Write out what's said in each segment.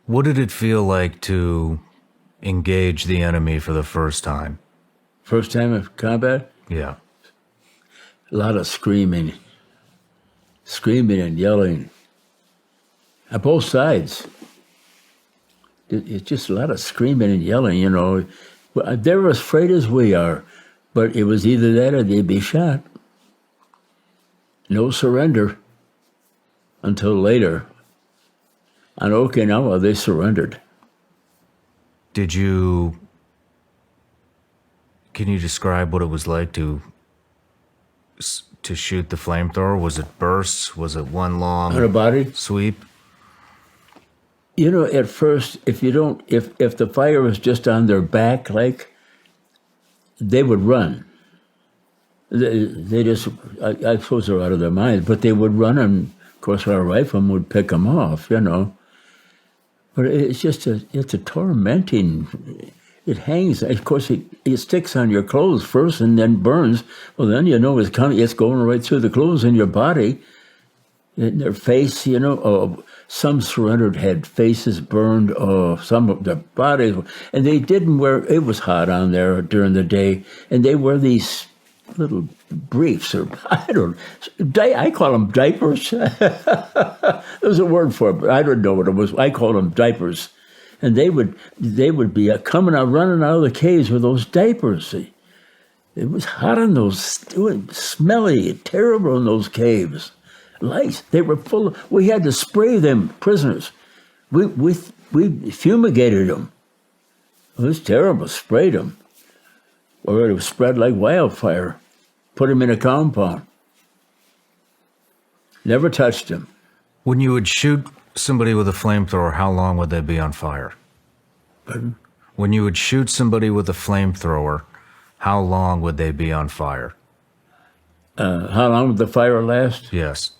What did it feel like to engage the enemy for the first time? First time of combat, Yeah. a lot of screaming and yelling on both sides. It's just a lot of screaming and yelling, you know. They're as afraid as we are, but it was either that or they'd be shot. No surrender until later. On Okinawa, they surrendered. Can you describe what it was like to shoot the flamethrower? Was it bursts? Was it one long On a body? sweep? You know, at first, if the fire was just on their back, like, they would run. They just, I suppose they're out of their minds, but they would run, and of course our rifleman would pick them off, you know. But it's a tormenting, it hangs, of course it sticks on your clothes first and then burns. Well, then you know it's going right through the clothes in your body, in their face, you know. Some surrendered had faces burned, some of their bodies, and they didn't wear, it was hot on there during the day, and they wear these little briefs, or I call them diapers. There's a word for it, but I don't know what it was. I call them diapers. And they would be coming out, running out of the caves with those diapers. It was hot in those, it was smelly, terrible in those caves. Lice, they were full of, we had to spray them prisoners. We fumigated them. It was terrible, sprayed them. Or it was spread like wildfire. Put them in a compound. Never touched them. When you would shoot somebody with a flamethrower, how long would they be on fire? Pardon? When you would shoot somebody with a flamethrower, how long would they be on fire? How long would the fire last? Yes.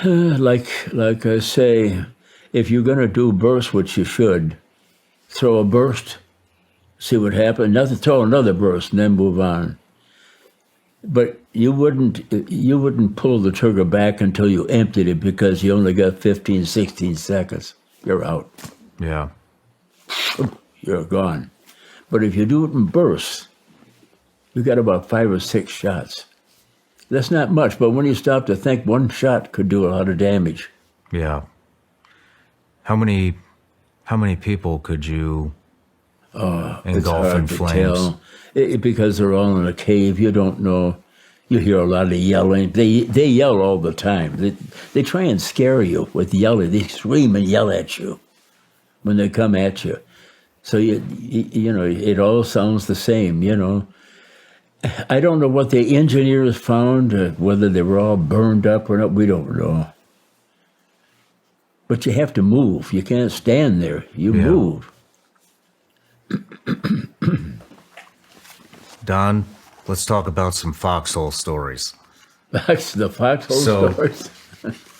Like I say, if you're going to do burst, which you should, throw a burst, see what happens. Nothing, throw another burst, and then move on. But you wouldn't pull the trigger back until you emptied it, because you only got 15, 16 seconds. You're out. Yeah. You're gone. But if you do it in bursts, you got about 5 or 6 shots. That's not much, but when you stop to think, one shot could do a lot of damage. Yeah. How many people could you engulf in flames? Because they're all in a cave, you don't know. You hear a lot of yelling. They yell all the time. They try and scare you with yelling. They scream and yell at you when they come at you. So you know, it all sounds the same, you know. I don't know what the engineers found, whether they were all burned up or not, we don't know. But you have to move. You can't stand there. You move. Don, let's talk about some foxhole stories. That's the foxhole stories.